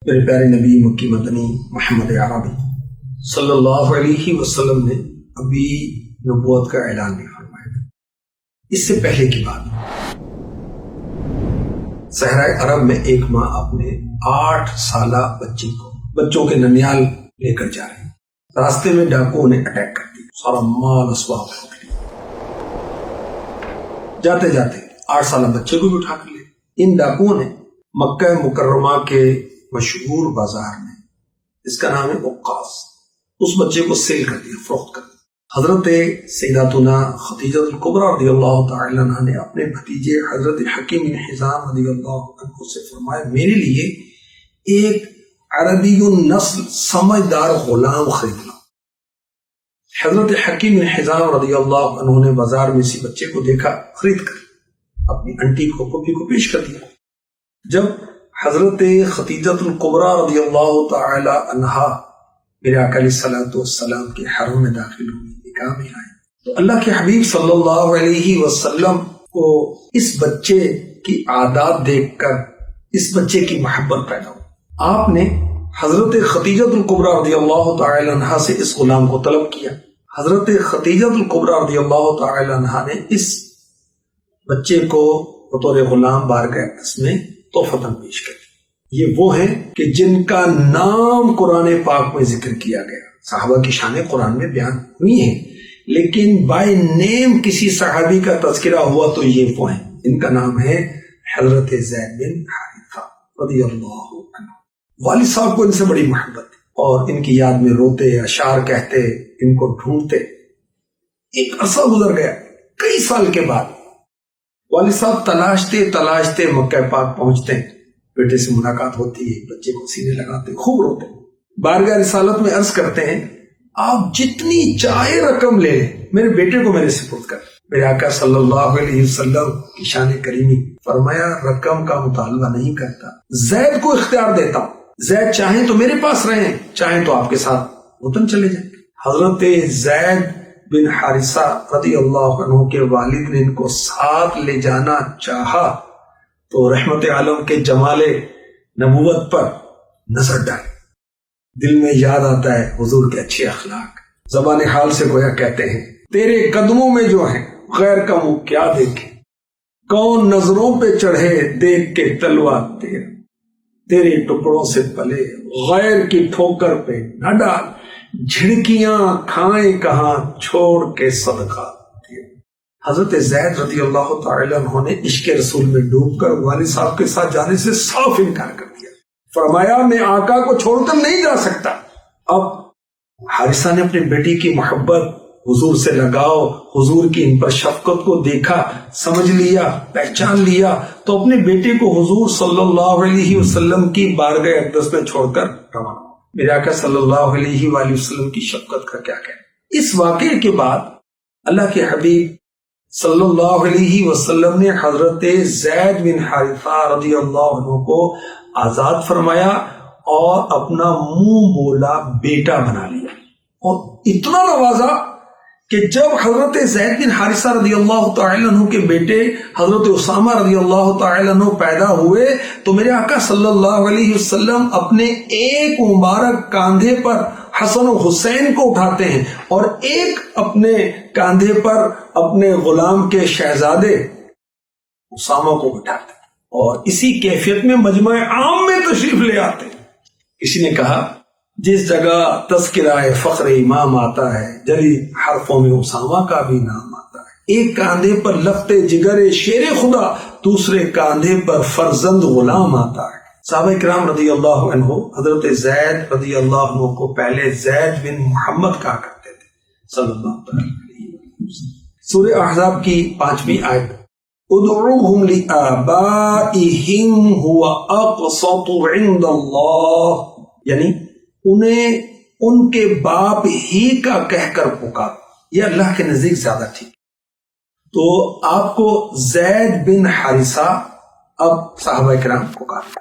میرے پیارے نبی مکی مدنی محمد عربی صلی اللہ علیہ وسلم نے ابھی نبوت کا اعلان بھی فرمایا تھا۔ اس سے پہلے کی بات، صحرائے عرب میں ایک ماں اپنے 8 سالہ بچوں کے ننیال لے کر جا رہی، راستے میں ڈاکوؤں نے اٹیک کر دیا، سارا مال اسباب لوٹ لیا، جاتے جاتے 8 سالہ بچے کو بھی اٹھا کر لے۔ ان ڈاکوؤں نے مکہ مکرمہ کے مشہور بازار میں، اس کا نام ہے عکاظ، اس بچے کو سیل کر دیا، فروخت کر دیا۔ حضرت سیداتنا خدیجہ الکبریٰ رضی اللہ تعالی عنہ نے اپنے بھتیجے حضرت حکیم بن حزام رضی اللہ عنہ سے فرمایا، میرے لیے ایک عربی النسل سمجھدار غلام خرید لا۔ حضرت حکیم بن حزام رضی اللہ عنہ نے بازار میں اسی بچے کو دیکھا، خرید کر اپنی انٹی کو پھوپھی کو پیش کر دیا۔ جب حضرت خدیجہ الکبریٰ رضی اللہ تعالی عنہا میرے آقا علیہ الصلوۃ والسلام کے حرم میں داخل ہوئی، نکاح میں آئے، تو اللہ کے حبیب صلی اللہ علیہ وسلم کو اس بچے کی عادات دیکھ کر اس بچے کی محبت پیدا ہوئی۔ آپ نے حضرت خدیجہ الکبریٰ رضی اللہ تعالی عنہا سے اس غلام کو طلب کیا۔ حضرت خدیجہ الکبریٰ رضی اللہ تعالی عنہا نے اس بچے کو بطور غلام بارگاہ اقدس میں تحفتاً پیش کر دیا۔ یہ وہ ہیں کہ جن کا نام قرآن پاک میں ذکر کیا گیا، صحابہ کی شانیں قرآن میں بیان ہوئی ہیں، لیکن بائی نیم کسی صحابی کا تذکرہ ہوا تو یہ وہ ہیں، ان کا نام ہے حضرت زید بن حارثہ رضی اللہ عنہ۔ والد صاحب کو ان سے بڑی محبت تھی اور ان کی یاد میں روتے، اشعار کہتے، ان کو ڈھونڈتے۔ ایک عرصہ گزر گیا، کئی سال کے بعد والد صاحب تلاشتے مکہ پاک پہنچتے، بیٹے سے ملاقات ہوتی ہے، بچے کو سینے لگاتے، خوب روتے، بارگاہ رسالت میں عرض کرتے ہیں، آپ جتنی چاہے رقم لے لیں، میرے بیٹے کو میرے سپرد کر۔ میرے آقا صلی اللہ علیہ وسلم کی شان کریمی، فرمایا رقم کا مطالبہ نہیں کرتا، زید کو اختیار دیتا ہوں، زید چاہیں تو میرے پاس رہیں، چاہیں تو آپ کے ساتھ وطن چلے جائیں۔ حضرت زید بن حارثہ رضی اللہ عنہ کے والد نے ان کو ساتھ لے جانا چاہا تو رحمت عالم کے جمال نبوت پر نظر ڈالی، دل میں یاد آتا ہے حضور کے اچھے اخلاق، زبان حال سے گویا کہتے ہیں، تیرے قدموں میں جو ہیں غیر کا منہ کیا دیکھے، کون نظروں پہ چڑھے دیکھ کے تلوا تیرا، تیرے ٹکڑوں سے پلے غیر کی ٹھوکر پہ نہ ڈال، جھڑکیاں کھائیں کہاں چھوڑ کے صدقہ دیا۔ حضرت زید رضی اللہ تعالی عنہ نے عشق رسول میں ڈوب کر والد صاحب کے ساتھ جانے سے صاف انکار کر دیا، فرمایا میں آقا کو چھوڑ کر نہیں جا سکتا۔ اب حارثہ نے اپنی بیٹی کی محبت، حضور سے لگاؤ، حضور کی ان پر شفقت کو دیکھا، سمجھ لیا، پہچان لیا، تو اپنے بیٹے کو حضور صلی اللہ علیہ وسلم کی بارگاہ اقدس میں چھوڑ کر روانہ۔ میرے آقا صلی اللہ علیہ وآلہ وسلم کی شفقت کا کیا کہنا۔ اس واقعے کے بعد اللہ کے حبیب صلی اللہ علیہ وسلم نے حضرت زید بن حارثہ رضی اللہ عنہ کو آزاد فرمایا اور اپنا منہ بولا بیٹا بنا لیا، اور اتنا نوازا کہ جب حضرت زید بن حارثہ رضی اللہ تعالی عنہ کے بیٹے حضرت اسامہ رضی اللہ تعالی عنہ پیدا ہوئے تو میرے آقا صلی اللہ علیہ وسلم اپنے ایک مبارک کاندھے پر حسن و حسین کو اٹھاتے ہیں اور ایک اپنے کاندھے پر اپنے غلام کے شہزادے اسامہ کو بٹھاتے ہیں، اور اسی کیفیت میں مجمع عام میں تشریف لے آتے ہیں۔ کسی نے کہا جس جگہ تذکرہ فخر امام آتا ہے، جلی حرفوں میں اسامہ کا بھی نام آتا ہے۔ ایک کاندھے پر لفظ جگر شیر خدا، دوسرے کاندھے پر فرزند غلام آتا ہے۔ صحابہ کرام رضی اللہ عنہ حضرت زید رضی اللہ عنہ کو پہلے زید بن محمد کہا کرتے تھے صلی اللہ علیہ وسلم۔ سورہ احزاب کی 5ویں آیت، ادعوہم لآبائہم هو اقسط عند اللہ، یعنی انہیں ان کے باپ ہی کا کہہ کر پکار، یہ اللہ کے نزدیک زیادہ ٹھیک۔ تو آپ کو زید بن حارثہ اب صحابہ کرام پکار